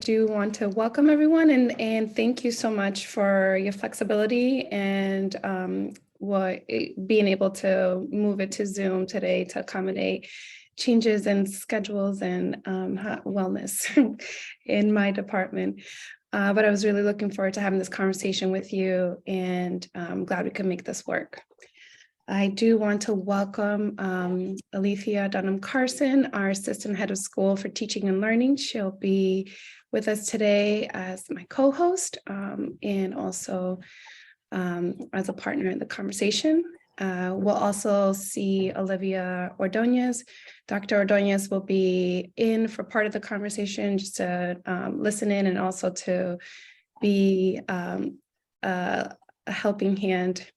do want to welcome everyone and thank you so much for your flexibility and being able to move it to Zoom today to accommodate changes in schedules and wellness in my department. But I was really looking forward to having this conversation with you, and I'm glad we could make this work. I do want to welcome Alethea Dunham-Carson, our Assistant Head of School for Teaching and Learning. She'll be with us today as my co-host and also as a partner in the conversation. We'll also see Olivia Ordonez. Dr. Ordonez will be in for part of the conversation just to listen in and also to be a helping hand.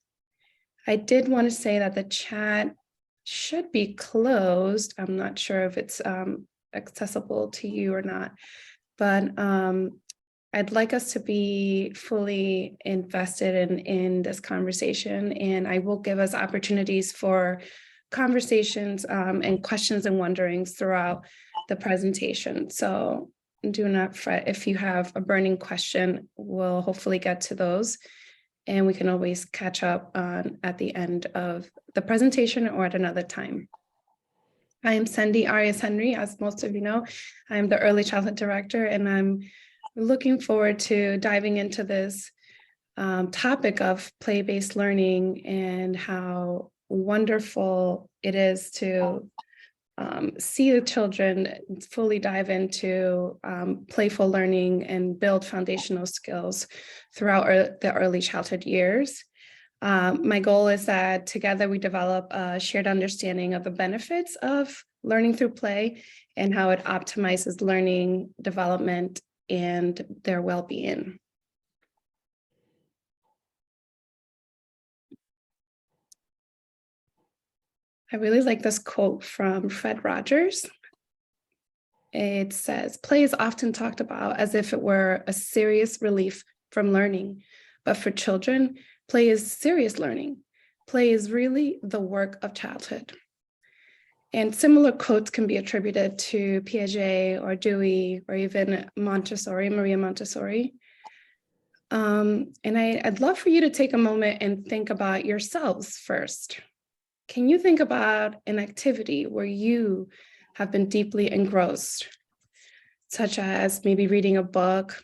I did want to say that the chat should be closed. I'm not sure if it's accessible to you or not, but I'd like us to be fully invested in this conversation, and I will give us opportunities for conversations and questions and wonderings throughout the presentation. So do not fret if you have a burning question. We'll hopefully get to those, and we can always catch up at the end of the presentation or at another time. I am Cindy Arias-Henry, as most of you know. I'm the Early Childhood Director, and I'm looking forward to diving into this topic of play-based learning and how wonderful it is to see the children fully dive into playful learning and build foundational skills throughout the early childhood years. My goal is that together we develop a shared understanding of the benefits of learning through play and how it optimizes learning, development, and their well-being. I really like this quote from Fred Rogers. It says, "Play is often talked about as if it were a serious relief from learning, but for children, play is serious learning. Play is really the work of childhood." And similar quotes can be attributed to Piaget or Dewey or even Montessori, Maria Montessori. And I'd love for you to take a moment and think about yourselves first. Can you think about an activity where you have been deeply engrossed, such as maybe reading a book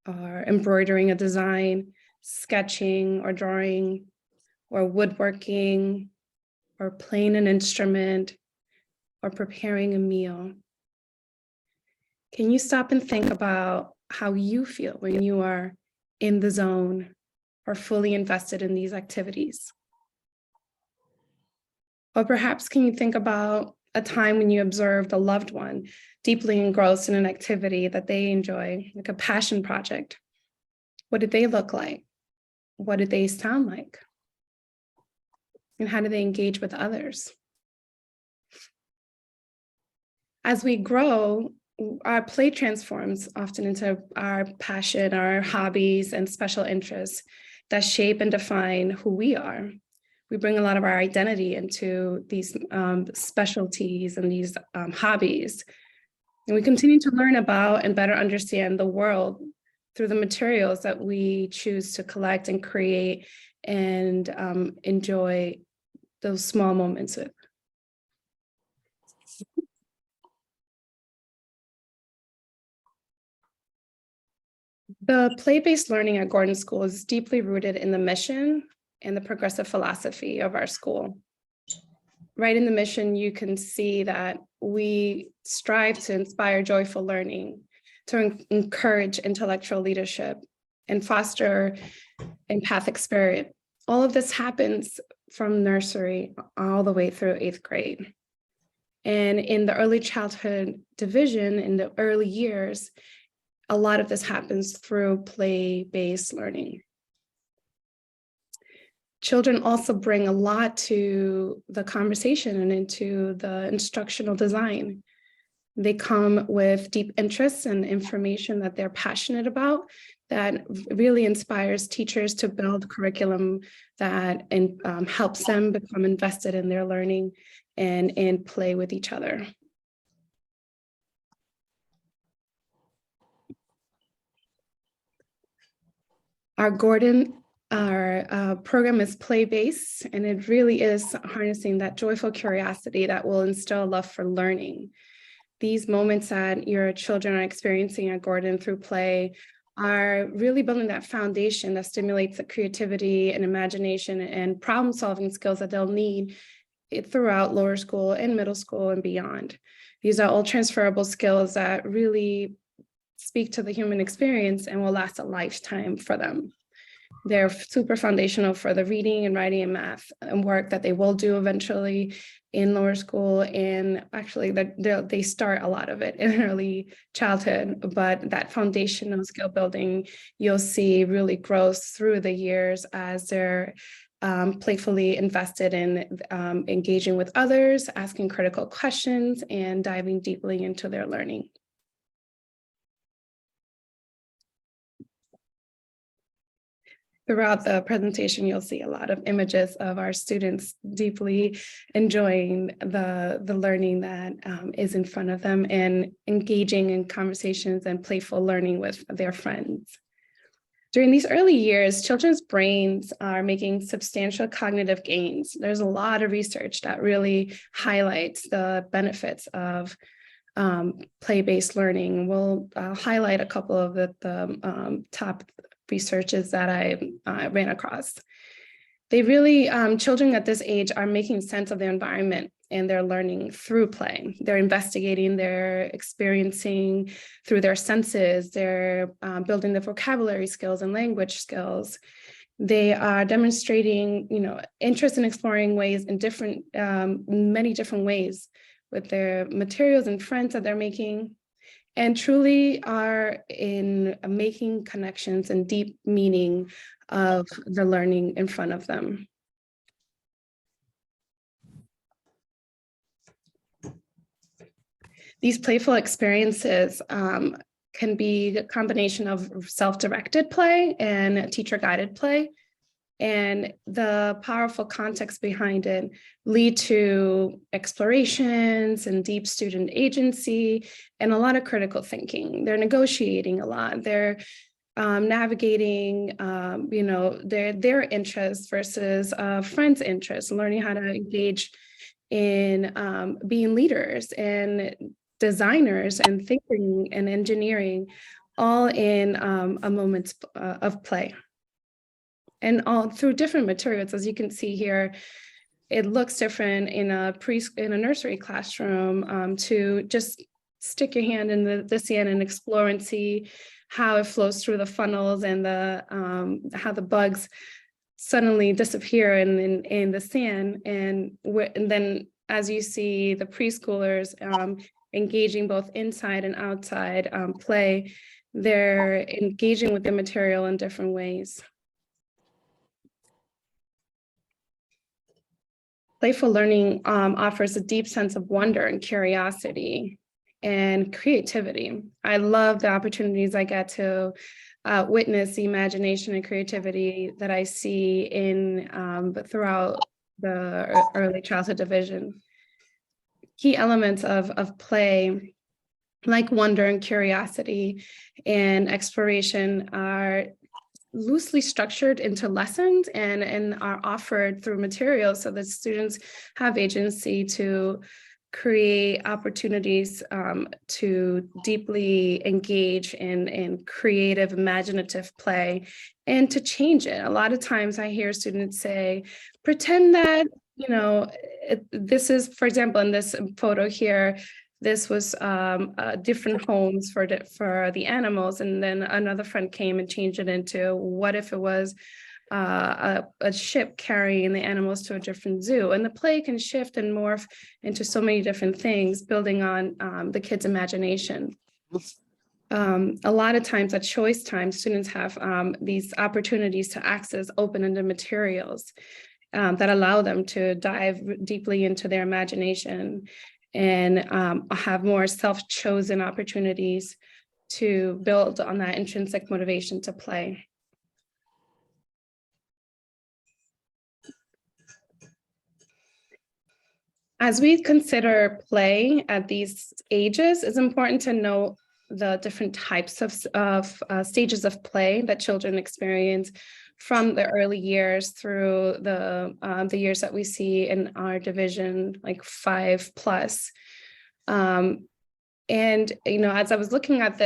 or embroidering a design, sketching or drawing, or woodworking, or playing an instrument, or preparing a meal? Can you stop and think about how you feel when you are in the zone or fully invested in these activities? Or perhaps can you think about a time when you observed a loved one deeply engrossed in an activity that they enjoy, like a passion project? What did they look like? What did they sound like? And how do they engage with others? As we grow, our play transforms often into our passion, our hobbies, and special interests that shape and define who we are. We bring a lot of our identity into these specialties and these hobbies. And we continue to learn about and better understand the world through the materials that we choose to collect and create and enjoy those small moments with. The play-based learning at Gordon School is deeply rooted in the mission and the progressive philosophy of our school. Right in the mission, you can see that we strive to inspire joyful learning, to encourage intellectual leadership, and foster empathic spirit. All of this happens from nursery all the way through 8th grade. And in the early childhood division, in the early years, a lot of this happens through play-based learning. Children also bring a lot to the conversation and into the instructional design. They come with deep interests and information that they're passionate about that really inspires teachers to build curriculum that helps them become invested in their learning and play with each other. Our program is Playbased, and it really is harnessing that joyful curiosity that will instill love for learning. These moments that your children are experiencing at Gordon through play are really building that foundation that stimulates the creativity and imagination and problem-solving skills that they'll need throughout lower school and middle school and beyond. These are all transferable skills that really speak to the human experience and will last a lifetime for them. They're super foundational for the reading and writing and math and work that they will do eventually in lower school. And actually they start a lot of it in early childhood, but that foundational skill building you'll see really grows through the years as they're playfully invested in engaging with others, asking critical questions, and diving deeply into their learning. Throughout the presentation, you'll see a lot of images of our students deeply enjoying the learning that is in front of them and engaging in conversations and playful learning with their friends. During these early years, children's brains are making substantial cognitive gains. There's a lot of research that really highlights the benefits of play-based learning. We'll highlight a couple of the top researches that I ran across. They really, children at this age are making sense of their environment and they're learning through play. They're investigating, they're experiencing through their senses, they're building the vocabulary skills and language skills. They are demonstrating, interest in exploring ways in many different ways with their materials and friends that they're making, and truly are in making connections and deep meaning of the learning in front of them. These playful experiences can be a combination of self-directed play and teacher-guided play. And the powerful context behind it lead to explorations and deep student agency and a lot of critical thinking. They're negotiating a lot. They're navigating, their interests versus friends' interests, learning how to engage in being leaders and designers and thinking and engineering, all in a moment of play. And all through different materials, as you can see here, it looks different in a nursery classroom to just stick your hand in the sand and explore and see how it flows through the funnels and how the bugs suddenly disappear in the sand. And then as you see the preschoolers engaging both inside and outside play, they're engaging with the material in different ways. Playful learning offers a deep sense of wonder and curiosity and creativity. I love the opportunities I get to witness the imagination and creativity that I see throughout the early childhood division. Key elements of play, like wonder and curiosity and exploration, are loosely structured into lessons and are offered through materials so that students have agency to create opportunities to deeply engage in creative, imaginative play and to change it. A lot of times I hear students say, pretend that, this is, for example, in this photo here, this was different homes for the animals, and then another friend came and changed it into, what if it was a ship carrying the animals to a different zoo? And the play can shift and morph into so many different things, building on the kids' imagination. A lot of times at choice time, students have these opportunities to access open-ended materials that allow them to dive deeply into their imagination and have more self-chosen opportunities to build on that intrinsic motivation to play. As we consider play at these ages, it's important to note the different types of stages of play that children experience from the early years through the years that we see in our division, like 5+. And as I was looking at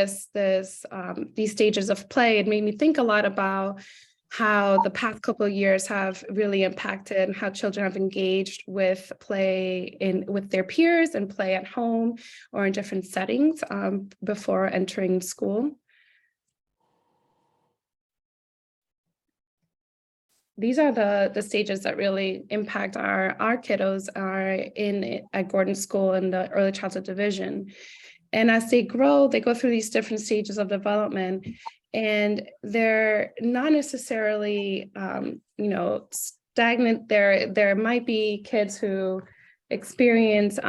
these stages of play, it made me think a lot about how the past couple of years have really impacted how children have engaged with play with their peers and play at home or in different settings before entering school. These are the stages that really impact our kiddos at Gordon School in the early childhood division. And as they grow, they go through these different stages of development, and they're not necessarily, stagnant. There might be kids who experience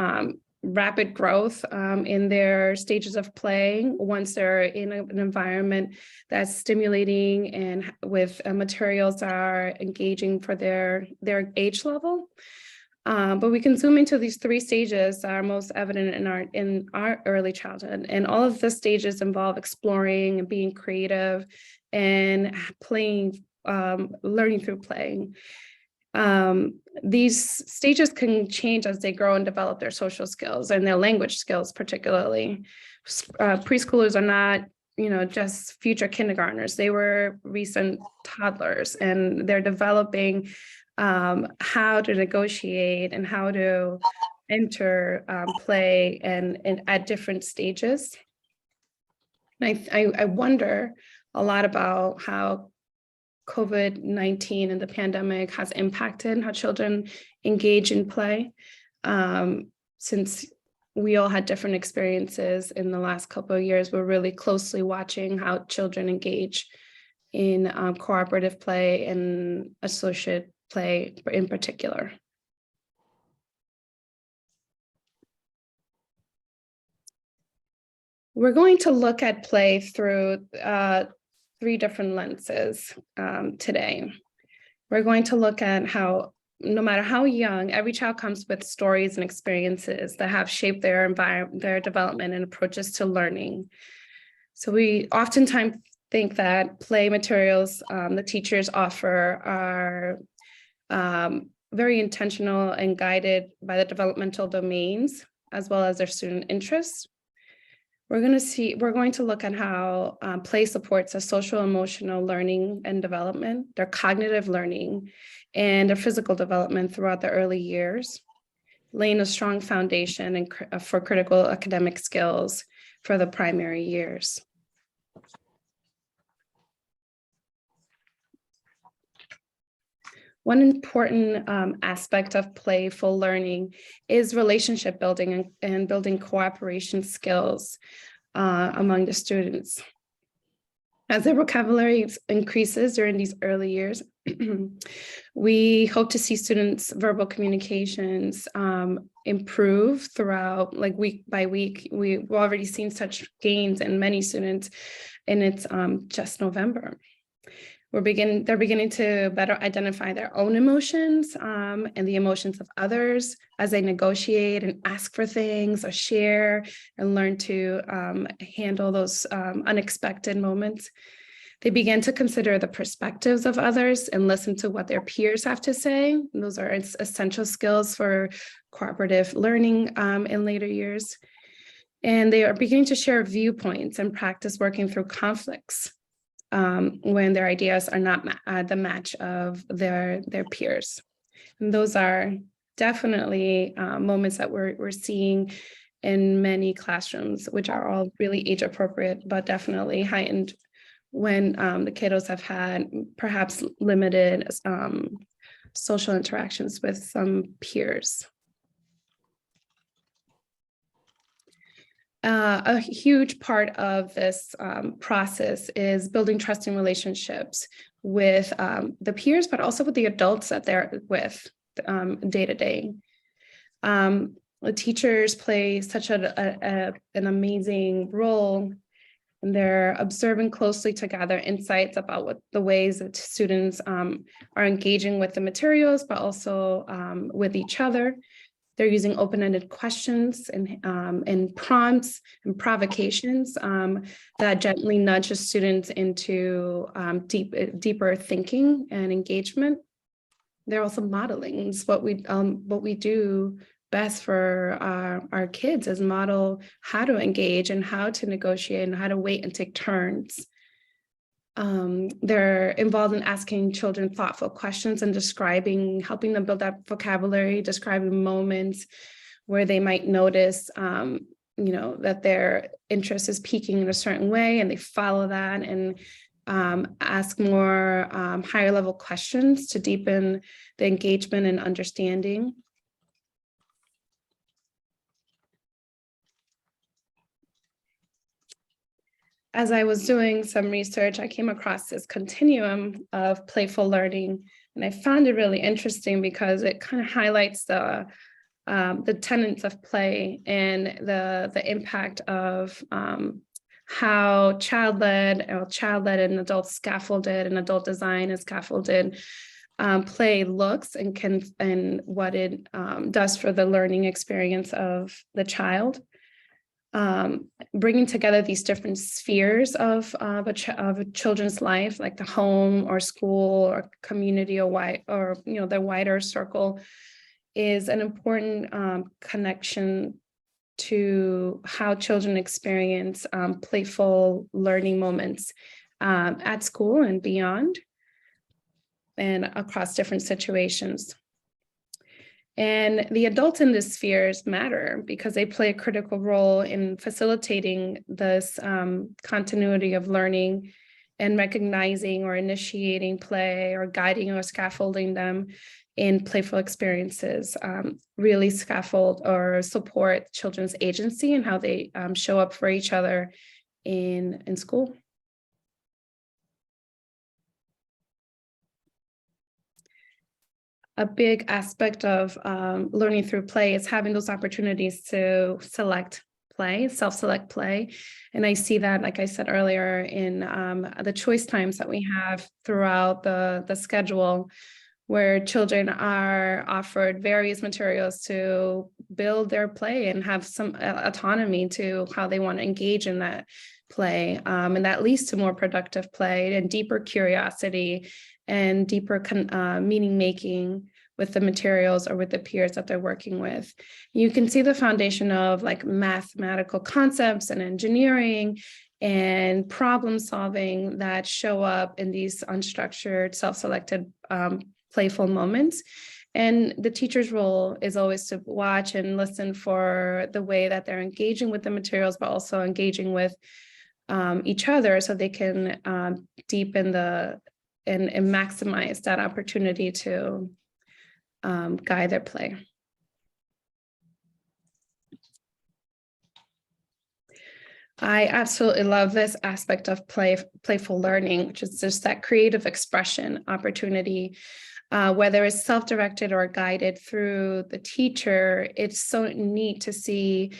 rapid growth in their stages of play once they're in an environment that's stimulating and with materials that are engaging for their age level. But we can zoom into these 3 stages that are most evident in our early childhood. And all of the stages involve exploring and being creative and playing, learning through playing. These stages can change as they grow and develop their social skills and their language skills, particularly. Preschoolers are not, just future kindergartners. They were recent toddlers, and they're developing how to negotiate and how to enter play and at different stages. And I wonder a lot about how COVID-19 and the pandemic has impacted how children engage in play, since we all had different experiences in the last couple of years. We're really closely watching how children engage in cooperative play and associate play in particular. We're going to look at play through 3 different lenses today. We're going to look at how, no matter how young, every child comes with stories and experiences that have shaped their environment, their development and approaches to learning. So we oftentimes think that play materials the teachers offer are very intentional and guided by the developmental domains as well as their student interests. We're going to look at how play supports their social emotional learning and development, their cognitive learning, and their physical development throughout the early years, laying a strong foundation for critical academic skills for the primary years. One important aspect of playful learning is relationship building and building cooperation skills among the students. As their vocabulary increases during these early years, we hope to see students' verbal communications improve throughout, like week by week. We've already seen such gains in many students, and it's just November. They're beginning to better identify their own emotions and the emotions of others as they negotiate and ask for things or share and learn to handle those unexpected moments. They begin to consider the perspectives of others and listen to what their peers have to say. And those are essential skills for cooperative learning in later years. And they are beginning to share viewpoints and practice working through conflicts when their ideas are not the match of their peers. And those are definitely moments that we're seeing in many classrooms, which are all really age appropriate, but definitely heightened when the kiddos have had perhaps limited social interactions with some peers. A huge part of this process is building trusting relationships with the peers, but also with the adults that they're with day to day. The teachers play such an amazing role, and they're observing closely to gather insights about what the ways that students are engaging with the materials, but also with each other. They're using open-ended questions and prompts and provocations that gently nudge the students into deeper thinking and engagement. They're also modeling. It's what we do best for our kids is model how to engage and how to negotiate and how to wait and take turns. They're involved in asking children thoughtful questions and helping them build that vocabulary, describing moments where they might notice, that their interest is peaking in a certain way, and they follow that and ask more higher level questions to deepen the engagement and understanding. As I was doing some research, I came across this continuum of playful learning, and I found it really interesting because it kind of highlights the tenets of play and the impact of how child-led and adult scaffolded and adult design and scaffolded play looks and what it does for the learning experience of the child. Bringing together these different spheres of a children's life, like the home or school or community or the wider circle, is an important connection to how children experience playful learning moments at school and beyond, and across different situations. And the adults in these spheres matter because they play a critical role in facilitating this continuity of learning and recognizing or initiating play or guiding or scaffolding them in playful experiences, really scaffold or support children's agency and how they show up for each other in school. A big aspect of learning through play is having those opportunities to select play, self-select play. And I see that, like I said earlier, in the choice times that we have throughout the schedule, where children are offered various materials to build their play and have some autonomy to how they want to engage in that play. And that leads to more productive play and deeper curiosity and deeper meaning making with the materials or with the peers that they're working with. You can see the foundation of like mathematical concepts and engineering and problem solving that show up in these unstructured, self-selected playful moments. And the teacher's role is always to watch and listen for the way that they're engaging with the materials, but also engaging with each other so they can deepen and maximize that opportunity to guide their play. I absolutely love this aspect of playful learning, which is just that creative expression opportunity. Whether it's self-directed or guided through the teacher, it's so neat to see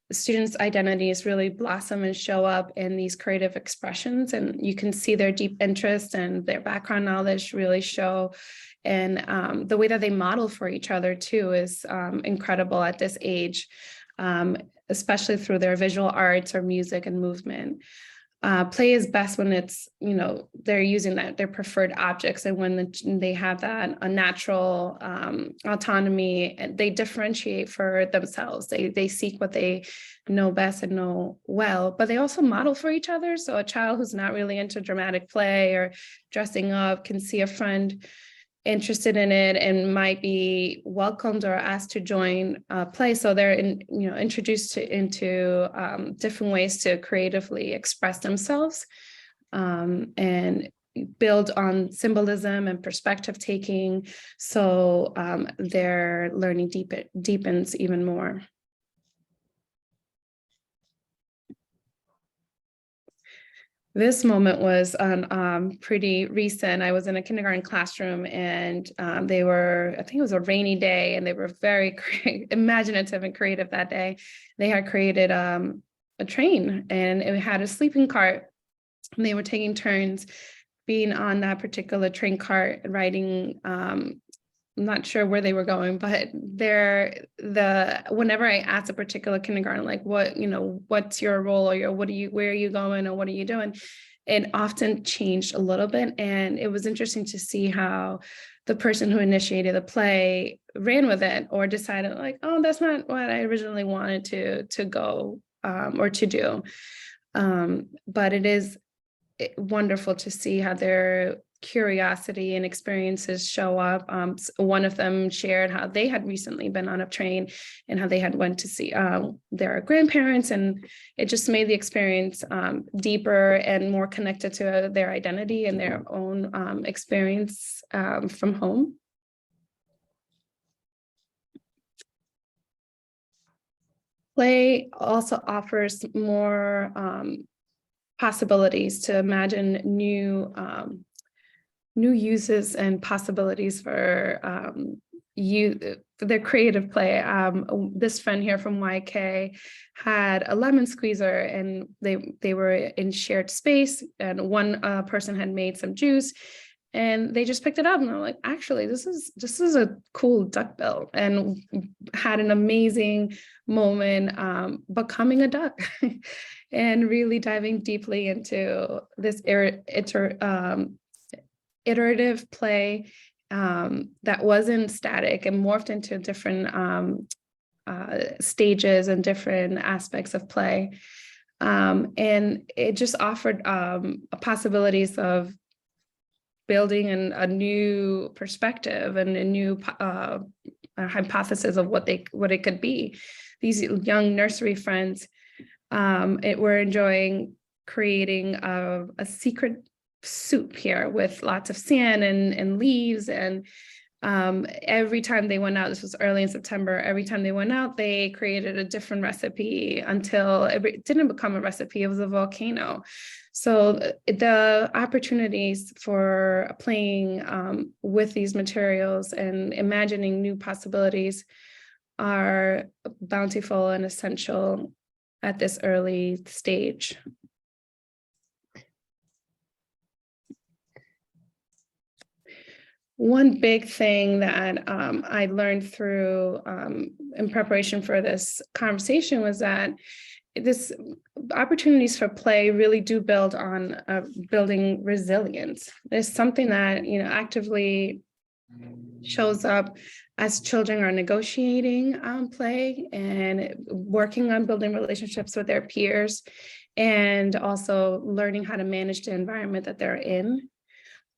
the students' identities really blossom and show up in these creative expressions. And you can see their deep interest and their background knowledge really show. And the way that they model for each other too is incredible at this age, especially through their visual arts or music and movement. Play is best when it's, they're using their preferred objects, and when they have that a natural autonomy, and they differentiate for themselves. They seek what they know best and know well, but they also model for each other. So a child who's not really into dramatic play or dressing up can see a friend interested in it and might be welcomed or asked to join play. So they're introduced into different ways to creatively express themselves and build on symbolism and perspective taking. So their learning deepens even more. This moment was pretty recent. I was in a kindergarten classroom, and I think it was a rainy day, and they were very imaginative and creative that day. They had created a train, and it had a sleeping cart, and they were taking turns being on that particular train cart, riding not sure where they were going, but whenever I asked a particular kindergarten, like what's your role, or where are you going, or what are you doing? It often changed a little bit. And it was interesting to see how the person who initiated the play ran with it, or decided like, oh, that's not what I originally wanted to go or to do. But it is wonderful to see how their curiosity and experiences show up. One of them shared how they had recently been on a train and how they had went to see their grandparents, and it just made the experience deeper and more connected to their identity and their own experience from home. Play also offers more possibilities to imagine new uses and possibilities for their creative play. This friend here from YK had a lemon squeezer, and they were in shared space, and one person had made some juice, and they just picked it up, and they're like, actually, this is a cool duckbill, and had an amazing moment becoming a duck and really diving deeply into this iterative play that wasn't static and morphed into different stages and different aspects of play. And it just offered possibilities of building a new perspective and a new hypothesis of what it could be. These young nursery friends were enjoying creating a secret soup here with lots of sand and leaves. And every time they went out, this was early in September, every time they went out, they created a different recipe until it didn't become a recipe, it was a volcano. So the opportunities for playing with these materials and imagining new possibilities are bountiful and essential at this early stage. One big thing that I learned through in preparation for this conversation was that this opportunities for play really do build on building resilience. There's something that actively shows up as children are negotiating play and working on building relationships with their peers, and also learning how to manage the environment that they're in.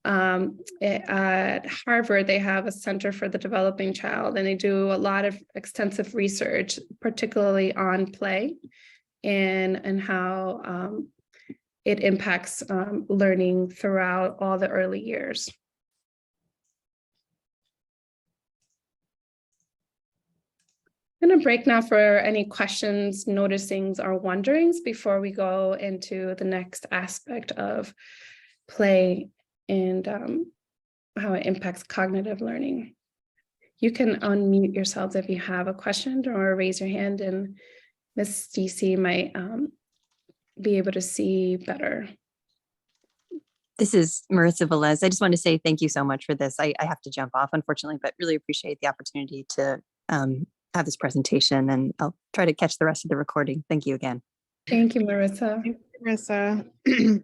At Harvard, they have a Center for the Developing Child, and they do a lot of extensive research, particularly on play and how it impacts learning throughout all the early years. I'm going to break now for any questions, noticings, or wonderings before we go into the next aspect of play and how it impacts cognitive learning. You can unmute yourselves if you have a question, or raise your hand, and Ms. DC might be able to see better. This is Marissa Velez. I just want to say thank you so much for this. I have to jump off, unfortunately, but really appreciate the opportunity to have this presentation, and I'll try to catch the rest of the recording. Thank you again. Thank you, Marissa. Thank you, Marissa.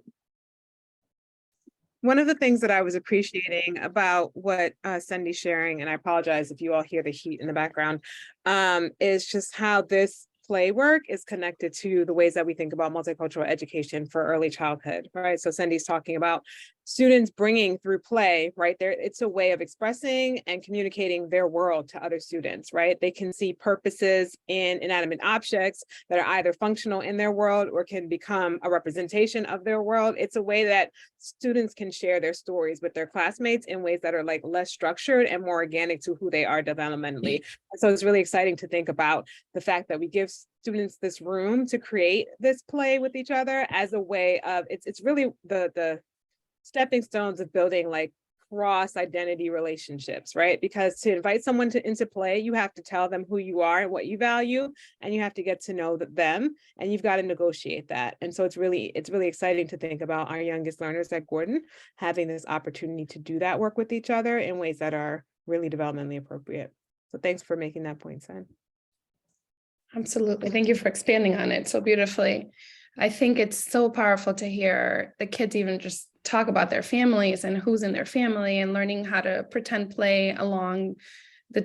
One of the things that I was appreciating about what Cindy's sharing, and I apologize if you all hear the heat in the background, is just how this play work is connected to the ways that we think about multicultural education for early childhood, right? So Cindy's talking about students bringing through play, right? It's a way of expressing and communicating their world to other students, right? They can see purposes in inanimate objects that are either functional in their world or can become a representation of their world. It's a way that students can share their stories with their classmates in ways that are like less structured and more organic to who they are developmentally. And so it's really exciting to think about the fact that we give students this room to create this play with each other as a way of, it's really the stepping stones of building like cross identity relationships, right? Because to invite someone into play, you have to tell them who you are and what you value, and you have to get to know them, and you've got to negotiate that. And so it's really exciting to think about our youngest learners at Gordon having this opportunity to do that work with each other in ways that are really developmentally appropriate. So thanks for making that point, Sen. Absolutely. Thank you for expanding on it so beautifully. I think it's so powerful to hear the kids even just talk about their families and who's in their family and learning how to pretend play along the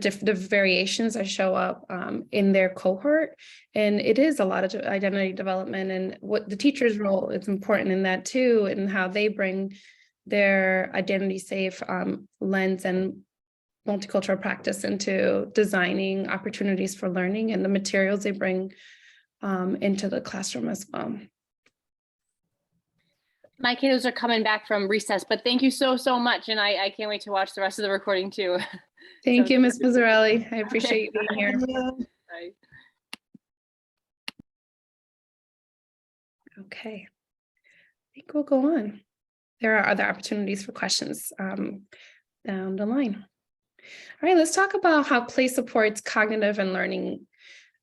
variations that show up in their cohort. And it is a lot of identity development, and what the teacher's role is important in that too, and how they bring their identity safe lens and multicultural practice into designing opportunities for learning and the materials they bring into the classroom as well. My kiddos are coming back from recess, but thank you so much. And I can't wait to watch the rest of the recording too. Thank So- you, Ms. Pizzarelli. I appreciate you being here. Bye. Okay. I think we'll go on. There are other opportunities for questions down the line. All right, let's talk about how play supports cognitive and learning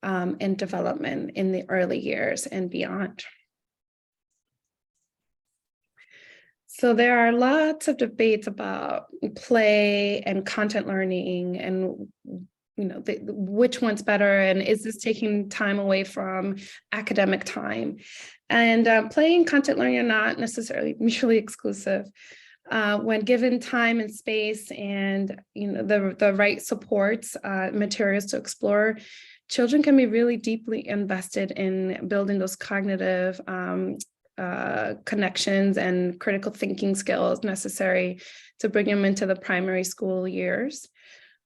and development in the early years and beyond. So there are lots of debates about play and content learning and which one's better, and is this taking time away from academic time? And play and content learning are not necessarily mutually exclusive. When given time and space and the right supports, materials to explore, children can be really deeply invested in building those cognitive connections and critical thinking skills necessary to bring them into the primary school years.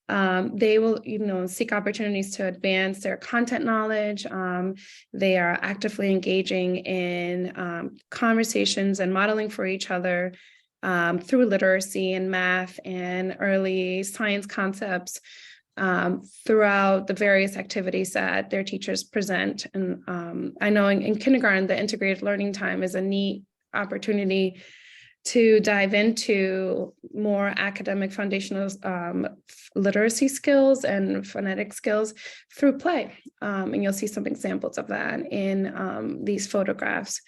They will, seek opportunities to advance their content knowledge. They are actively engaging in conversations and modeling for each other through literacy and math and early science concepts throughout the various activities that their teachers present. And I know in kindergarten, the integrated learning time is a neat opportunity to dive into more academic foundational literacy skills and phonetic skills through play. And you'll see some examples of that in these photographs.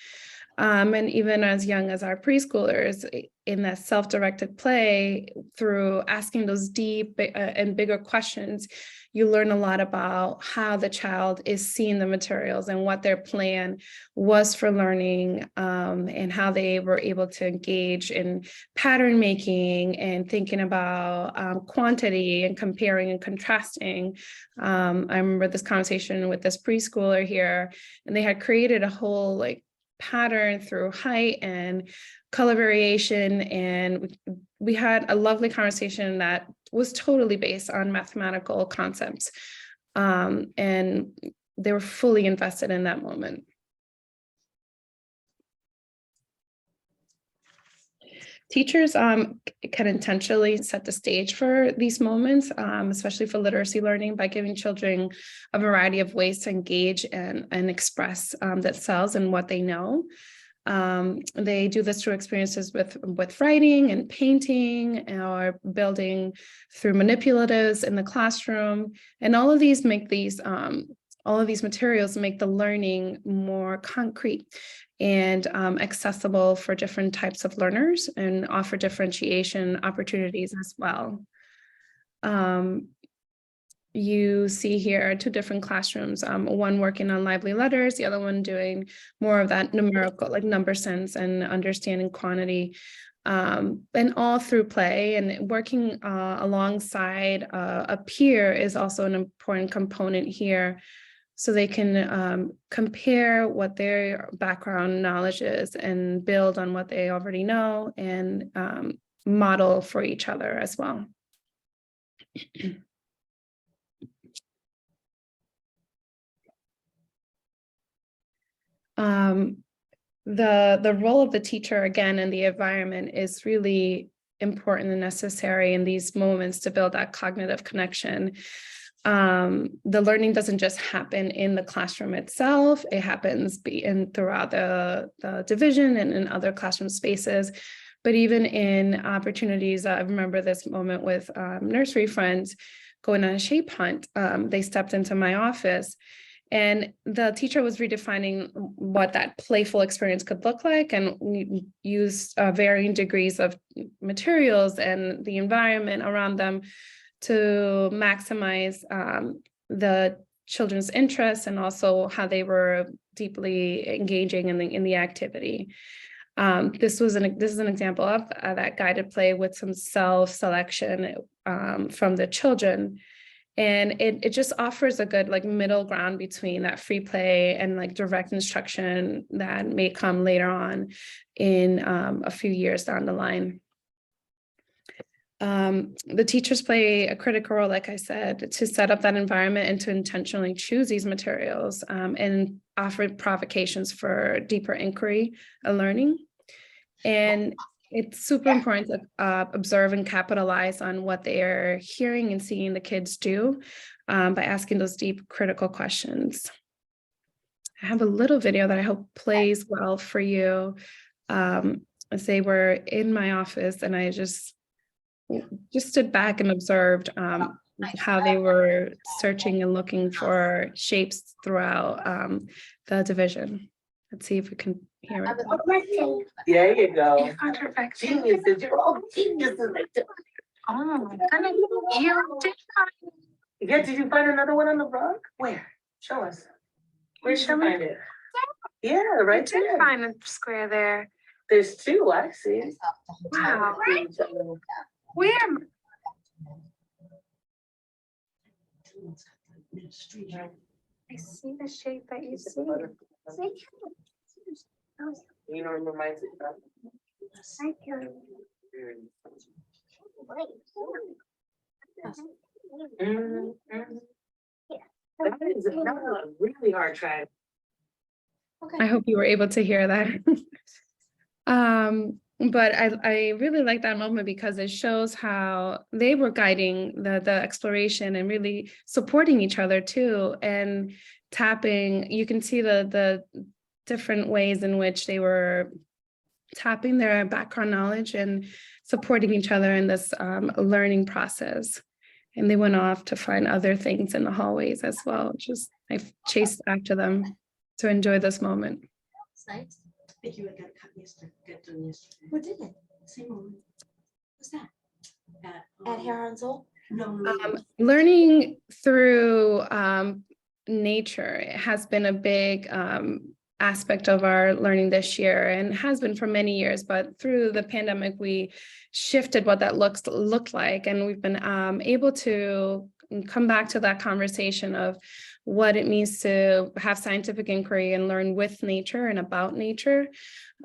And even as young as our preschoolers, in that self-directed play, through asking those deep and bigger questions, you learn a lot about how the child is seeing the materials and what their plan was for learning, and how they were able to engage in pattern making and thinking about quantity and comparing and contrasting. I remember this conversation with this preschooler here, and they had created a whole pattern through height and color variation, and we had a lovely conversation that was totally based on mathematical concepts, and they were fully invested in that moment. Teachers can intentionally set the stage for these moments, especially for literacy learning, by giving children a variety of ways to engage and express themselves and what they know. They do this through experiences with writing and painting, or building through manipulatives in the classroom. And all of these materials make the learning more concrete and accessible for different types of learners, and offer differentiation opportunities as well. You see here 2 different classrooms, one working on lively letters, the other one doing more of that numerical, number sense and understanding quantity, and all through play. And working alongside a peer is also an important component here, so they can compare what their background knowledge is and build on what they already know, and model for each other as well. The role of the teacher, again, in the environment is really important and necessary in these moments to build that cognitive connection. The learning doesn't just happen in the classroom itself, it happens throughout the division and in other classroom spaces. But even in opportunities, I remember this moment with nursery friends going on a shape hunt. They stepped into my office, and the teacher was redefining what that playful experience could look like, and we used varying degrees of materials and the environment around them to maximize the children's interests and also how they were deeply engaging in the activity. This is an example of that guided play with some self-selection from the children. And it just offers a good like middle ground between that free play and like direct instruction that may come later on in a few years down the line. The teachers play a critical role, like I said, to set up that environment and to intentionally choose these materials and offer provocations for deeper inquiry and learning. And it's super important to observe and capitalize on what they are hearing and seeing the kids do by asking those deep critical questions. I have a little video that I hope plays well for you as they were in my office, and I just stood back and observed how they were searching and looking for shapes throughout the division. Let's see if we can hear it. There you go. You got her back. Geniuses, you're all geniuses. Oh my goodness, you did find. Yeah, did you find another one on the rug? Where? Show us. Where did you find it? Yeah, right did there. find a square there. There's two, I see. Wow. Where? I see the shape that you see. You know, it reminds me of I can. That is a really hard track. I hope you were able to hear that. But I really like that moment because it shows how they were guiding the exploration and really supporting each other too, and tapping. You can see the different ways in which they were tapping their background knowledge and supporting each other in this learning process. And they went off to find other things in the hallways as well. I chased after them to enjoy this moment. Nice. I think you got cut yesterday. Got done yesterday. What did it? Same one. What's that? At Haronsville? No. Learning through nature has been a big aspect of our learning this year, and has been for many years, but through the pandemic we shifted what that looked like, and we've been able to come back to that conversation of what it means to have scientific inquiry and learn with nature and about nature.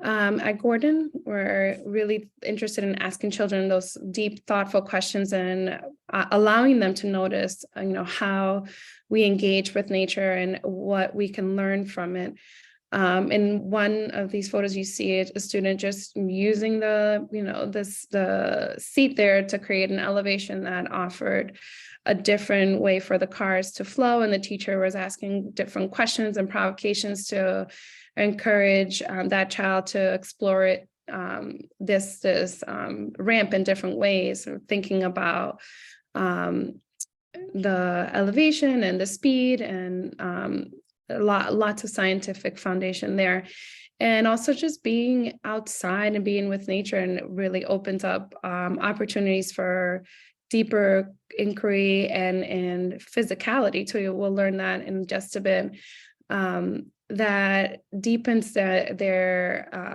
At Gordon, we're really interested in asking children those deep, thoughtful questions and allowing them to notice, how we engage with nature and what we can learn from it. In one of these photos, you see a student just using the seat there to create an elevation that offered a different way for the cars to flow, and the teacher was asking different questions and provocations to encourage that child to explore this ramp in different ways, thinking about the elevation and the speed and lots of scientific foundation there. And also just being outside and being with nature, and really opens up opportunities for deeper inquiry and physicality too. We'll learn that in just a bit. That deepens their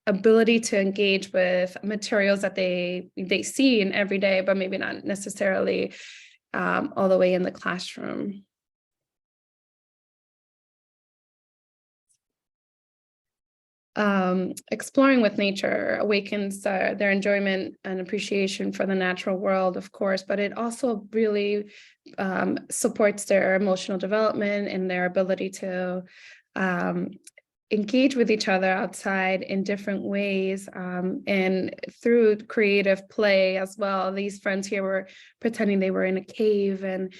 ability to engage with materials that they see in every day, but maybe not necessarily all the way in the classroom. Exploring with nature awakens their enjoyment and appreciation for the natural world, of course, but it also really supports their emotional development and their ability to engage with each other outside in different ways, and through creative play as well. These friends here were pretending they were in a cave and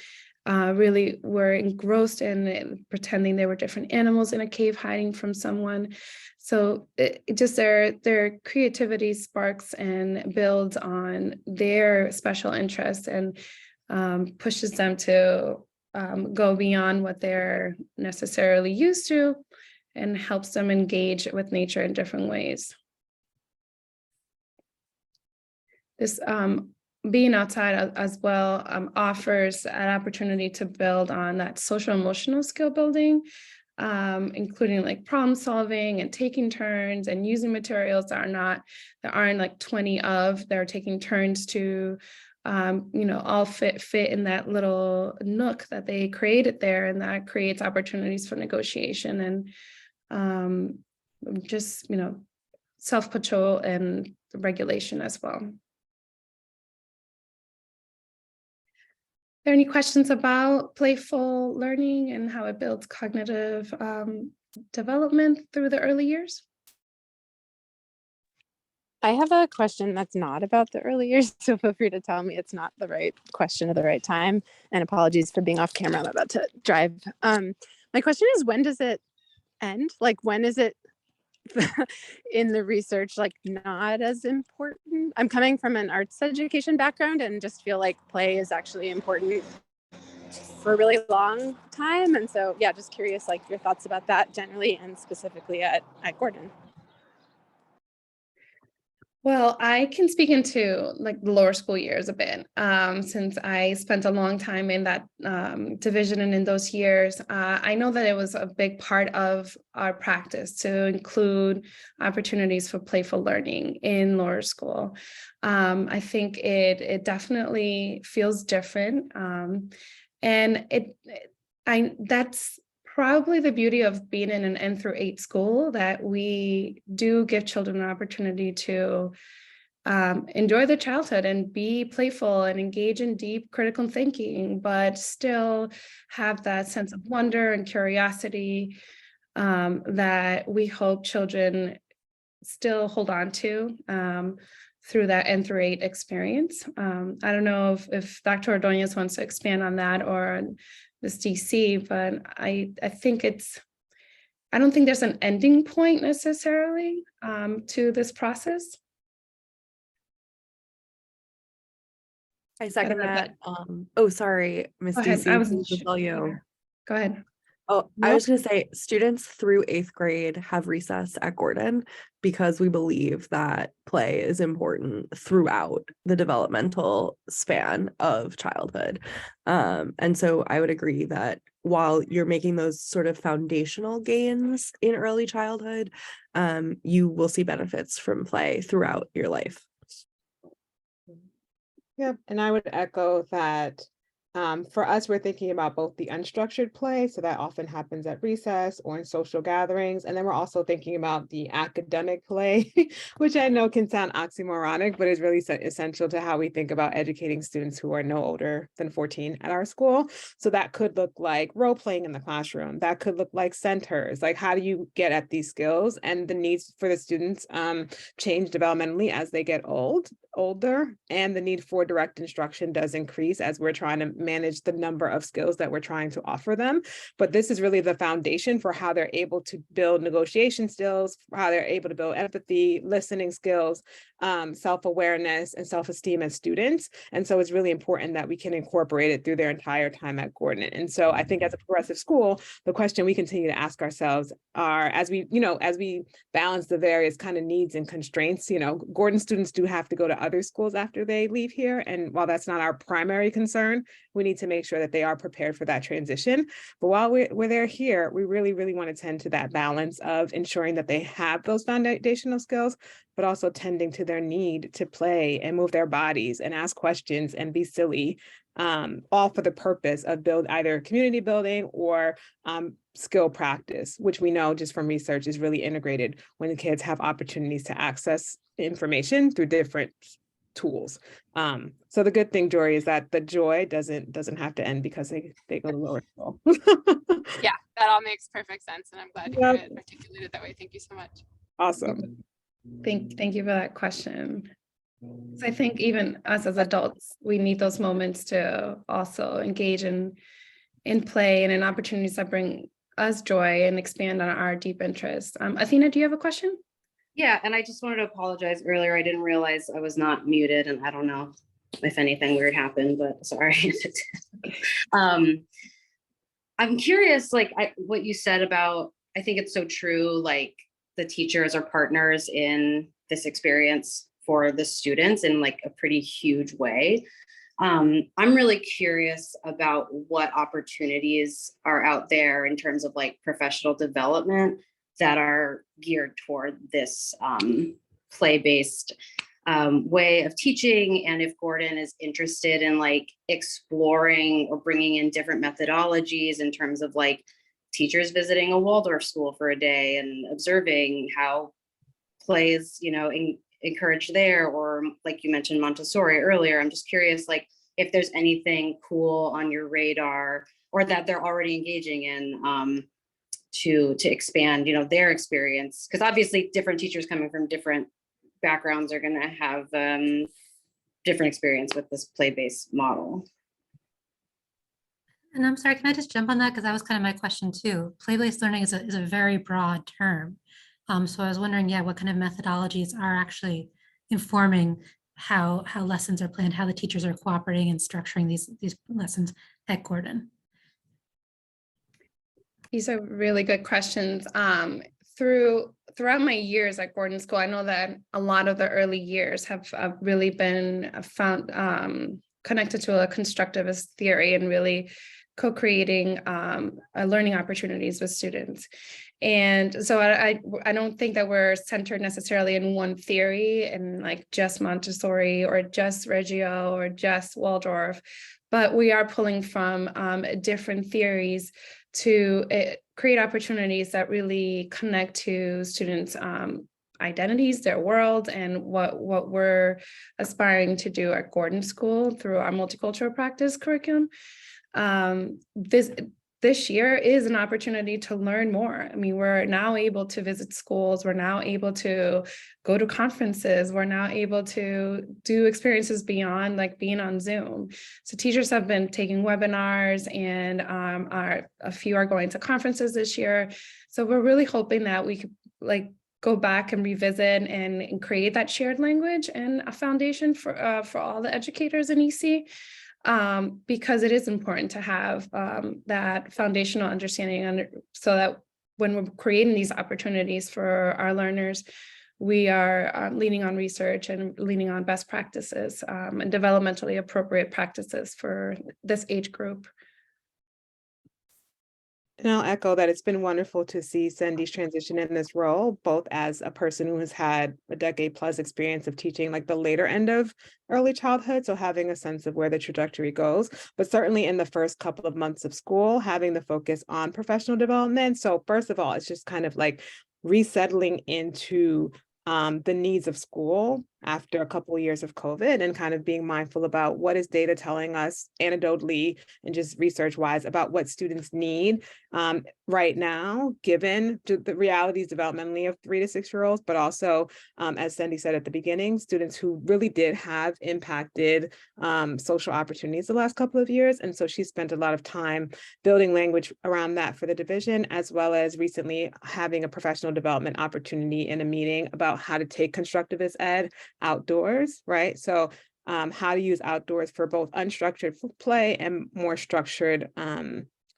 really were engrossed in pretending they were different animals in a cave hiding from someone. So it just their creativity sparks and builds on their special interests and pushes them to go beyond what they're necessarily used to, and helps them engage with nature in different ways. This being outside as well offers an opportunity to build on that social emotional skill building, including like problem solving and taking turns and using materials that aren't like 20 of, they're taking turns to all fit in that little nook that they created there, and that creates opportunities for negotiation and just self-control and regulation as well. Are there any questions about playful learning and how it builds cognitive development through the early years? I have a question that's not about the early years, so feel free to tell me it's not the right question at the right time. And apologies for being off camera. I'm about to drive. My question is, when does it end? Like, when is it in the research, like, not as important? I'm coming from an arts education background and just feel like play is actually important for a really long time. And so, yeah, just curious, like, your thoughts about that generally and specifically at Gordon. Well, I can speak into like the lower school years a bit, since I spent a long time in that division and in those years. I know that it was a big part of our practice to include opportunities for playful learning in lower school. I think it definitely feels different, and that's probably the beauty of being in an N through 8 school, that we do give children an opportunity to enjoy their childhood and be playful and engage in deep critical thinking, but still have that sense of wonder and curiosity that we hope children still hold on to through that N through 8 experience. I don't know if Dr. Ordonez wants to expand on that, or this DC, but I don't think there's an ending point necessarily to this process. I second that. Oh, sorry, Miss DC. I was tell you. Go ahead. Oh, I was going to say, students through 8th grade have recess at Gordon because we believe that play is important throughout the developmental span of childhood. And so I would agree that while you're making those sort of foundational gains in early childhood, you will see benefits from play throughout your life. Yeah, and I would echo that. For us, we're thinking about both the unstructured play, so that often happens at recess or in social gatherings, and then we're also thinking about the academic play, which I know can sound oxymoronic, but is really essential to how we think about educating students who are no older than 14 at our school. So that could look like role playing in the classroom. That could look like centers. Like, how do you get at these skills? And the needs for the students change developmentally as they get older, and the need for direct instruction does increase as we're trying to manage the number of skills that we're trying to offer them. But this is really the foundation for how they're able to build negotiation skills, how they're able to build empathy, listening skills, self-awareness, and self-esteem as students. And so it's really important that we can incorporate it through their entire time at Gordon. And so I think as a progressive school, the question we continue to ask ourselves are, as we balance the various kind of needs and constraints, Gordon students do have to go to other schools after they leave here. And while that's not our primary concern, we need to make sure that they are prepared for that transition. But while they're here, we really, really want to tend to that balance of ensuring that they have those foundational skills, but also tending to their need to play and move their bodies and ask questions and be silly, all for the purpose of either community building or skill practice, which we know just from research is really integrated when the kids have opportunities to access information through different tools. So the good thing, Jory, is that the joy doesn't have to end because they go to lower school. Yeah, that all makes perfect sense, and I'm glad to hear it articulated that way. Thank you so much. Awesome. Thank you for that question. So I think even us as adults, we need those moments to also engage in play and in opportunities that bring us joy and expand on our deep interests. Athena, do you have a question? Yeah, and I just wanted to apologize earlier. I didn't realize I was not muted, and I don't know if anything weird happened, but sorry. I'm curious, like what you said about, I think it's so true, like the teachers are partners in this experience for the students in like a pretty huge way. I'm really curious about what opportunities are out there in terms of like professional development that are geared toward this play-based way of teaching, and if Gordon is interested in like exploring or bringing in different methodologies in terms of like teachers visiting a Waldorf school for a day and observing how play is, you know, encouraged there, or like you mentioned Montessori earlier. I'm just curious, like if there's anything cool on your radar or that they're already engaging in to expand, you know, their experience, because obviously different teachers coming from different backgrounds are going to have different experience with this play-based model. And I'm sorry, can I just jump on that? Because that was kind of my question too. Play-based learning is a very broad term. So I was wondering, yeah, what kind of methodologies are actually informing how lessons are planned, how the teachers are cooperating and structuring these lessons at Gordon? These are really good questions. Throughout my years at Gordon School, I know that a lot of the early years have really been found connected to a constructivist theory and really co-creating learning opportunities with students. And so I don't think that we're centered necessarily in one theory and like just Montessori or just Reggio or just Waldorf, but we are pulling from different theories to create opportunities that really connect to students' identities, their world, and what we're aspiring to do at Gordon School through our multicultural practice curriculum. This year is an opportunity to learn more. I mean, we're now able to visit schools. We're now able to go to conferences. We're now able to do experiences beyond like being on Zoom. So teachers have been taking webinars, and a few are going to conferences this year. So we're really hoping that we could like go back and revisit and create that shared language and a foundation for all the educators in EC. Because it is important to have that foundational understanding so that when we're creating these opportunities for our learners, we are leaning on research and leaning on best practices and developmentally appropriate practices for this age group. And I'll echo that it's been wonderful to see Cindy's transition in this role, both as a person who has had a decade plus experience of teaching like the later end of early childhood, so having a sense of where the trajectory goes, but certainly in the first couple of months of school, having the focus on professional development. So first of all, it's just kind of like resettling into the needs of school after a couple of years of COVID, and kind of being mindful about what is data telling us anecdotally and just research wise about what students need right now, given the realities developmentally of 3 to 6 year olds, but also, as Cindy said at the beginning, students who really did have impacted social opportunities the last couple of years. And so she spent a lot of time building language around that for the division, as well as recently having a professional development opportunity in a meeting about how to take constructivist ed outdoors, right? So how to use outdoors for both unstructured play and more structured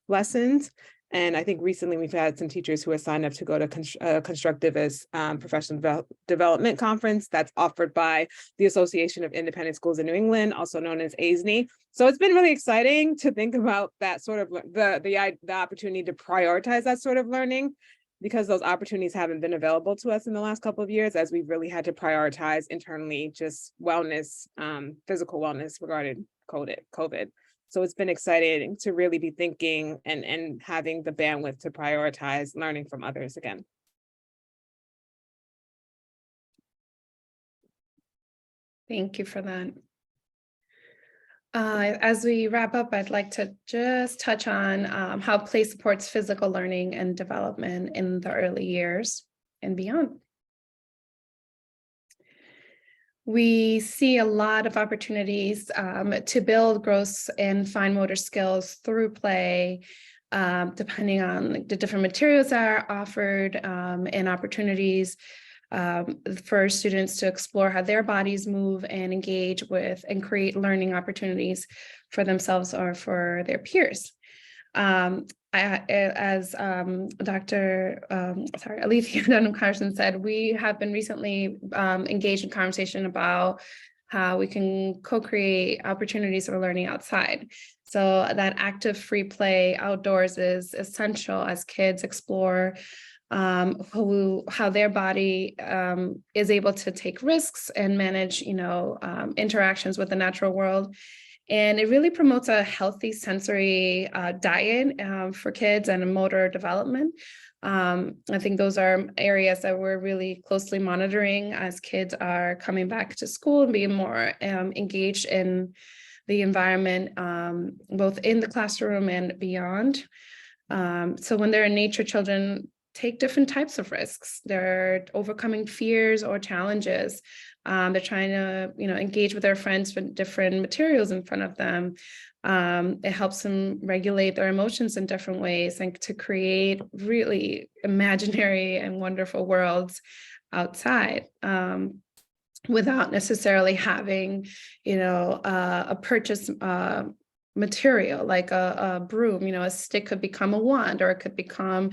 lessons. And I think recently we've had some teachers who have signed up to go to Constructivist Professional Development Conference that's offered by the Association of Independent Schools in New England, also known as ASNE. So it's been really exciting to think about that sort of the opportunity to prioritize that sort of learning, because those opportunities haven't been available to us in the last couple of years, as we've really had to prioritize internally just wellness, physical wellness regarding COVID. So it's been exciting to really be thinking and having the bandwidth to prioritize learning from others again. Thank you for that. As we wrap up, I'd like to just touch on how play supports physical learning and development in the early years and beyond. We see a lot of opportunities to build gross and fine motor skills through play, depending on the different materials that are offered and opportunities for students to explore how their bodies move and engage with and create learning opportunities for themselves or for their peers. as Dr. Alethea Dunham-Carson said, we have been recently engaged in conversation about how we can co-create opportunities for learning outside. So that active free play outdoors is essential as kids explore how their body is able to take risks and manage, interactions with the natural world. And it really promotes a healthy sensory diet for kids and motor development. I think those are areas that we're really closely monitoring as kids are coming back to school and being more engaged in the environment, both in the classroom and beyond. So when they're in nature, children take different types of risks. They're overcoming fears or challenges. They're trying to, engage with their friends with different materials in front of them. It helps them regulate their emotions in different ways and to create really imaginary and wonderful worlds outside. Without necessarily having, a purchase material like a broom. A stick could become a wand, or it could become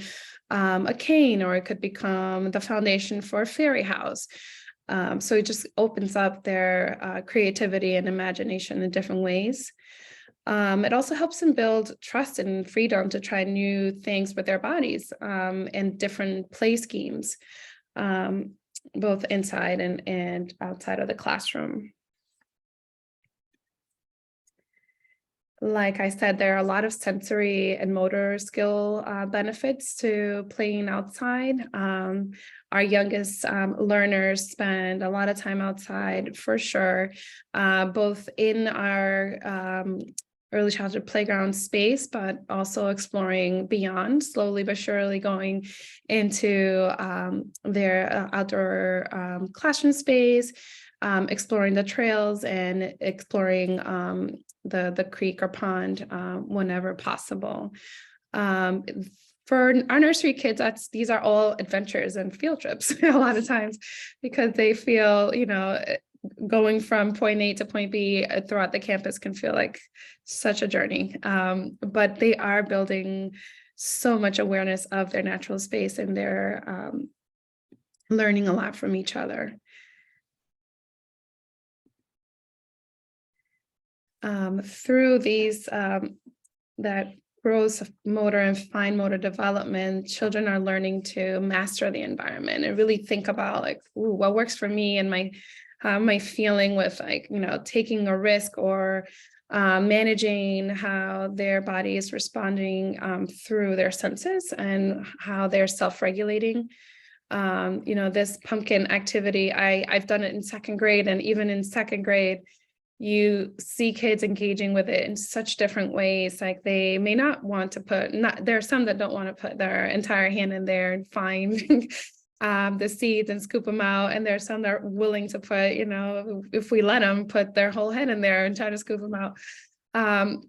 a cane, or it could become the foundation for a fairy house. So it just opens up their creativity and imagination in different ways. It also helps them build trust and freedom to try new things with their bodies and different play schemes, both inside and outside of the classroom. Like I said, there are a lot of sensory and motor skill benefits to playing outside. Our youngest learners spend a lot of time outside for sure, both in our early childhood playground space, but also exploring beyond, slowly but surely going into their outdoor classroom space, exploring the trails and exploring the creek or pond whenever possible. For our nursery kids, these are all adventures and field trips a lot of times, because they feel, going from point A to point B throughout the campus can feel like such a journey. But they are building so much awareness of their natural space, and they're learning a lot from each other. Through these, that gross motor and fine motor development, children are learning to master the environment and really think about like, ooh, what works for me and how am I feeling with taking a risk, or managing how their body is responding through their senses and how they're self-regulating. This pumpkin activity, I've done it in second grade, and even in second grade, you see kids engaging with it in such different ways. Like they may not want to there are some that don't want to put their entire hand in there and find the seeds and scoop them out. And there's some that are willing to put, if we let them put their whole head in there and try to scoop them out.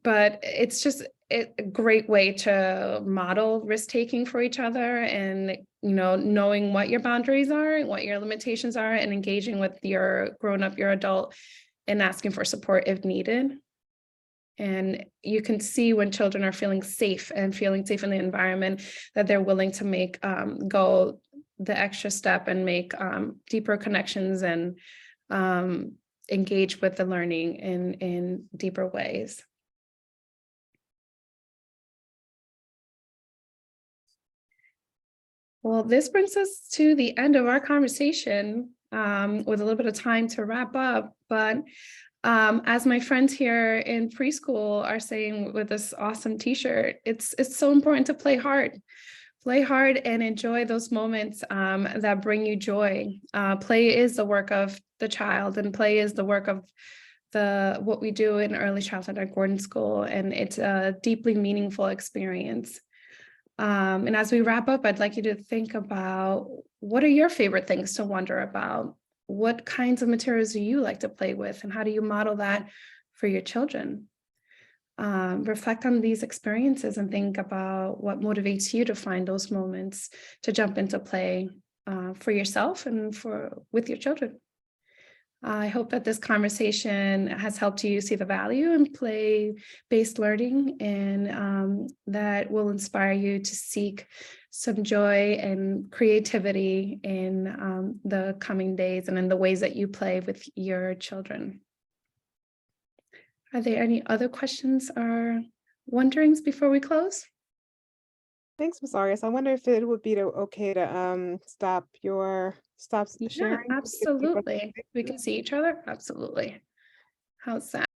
But it's just a great way to model risk-taking for each other, and, knowing what your boundaries are and what your limitations are, and engaging with your grown-up, your adult, and asking for support if needed. And you can see when children are feeling safe in the environment, that they're willing to go the extra step and make deeper connections and engage with the learning in deeper ways. Well, this brings us to the end of our conversation, with a little bit of time to wrap up. But as my friends here in preschool are saying with this awesome t-shirt, it's so important to play hard and enjoy those moments that bring you joy. Play is the work of the child, and play is the work of what we do in early childhood at Gordon School, and it's a deeply meaningful experience. And as we wrap up, I'd like you to think about, what are your favorite things to wonder about? What kinds of materials do you like to play with, and how do you model that for your children? Reflect on these experiences and think about what motivates you to find those moments to jump into play for yourself and with your children. I hope that this conversation has helped you see the value in play-based learning, and that will inspire you to seek some joy and creativity in the coming days and in the ways that you play with your children. Are there any other questions or wonderings before we close? Thanks, Ms. Arias. I wonder if it would be okay to stop Yeah, sharing. absolutely. We can see each other. Absolutely. How's that?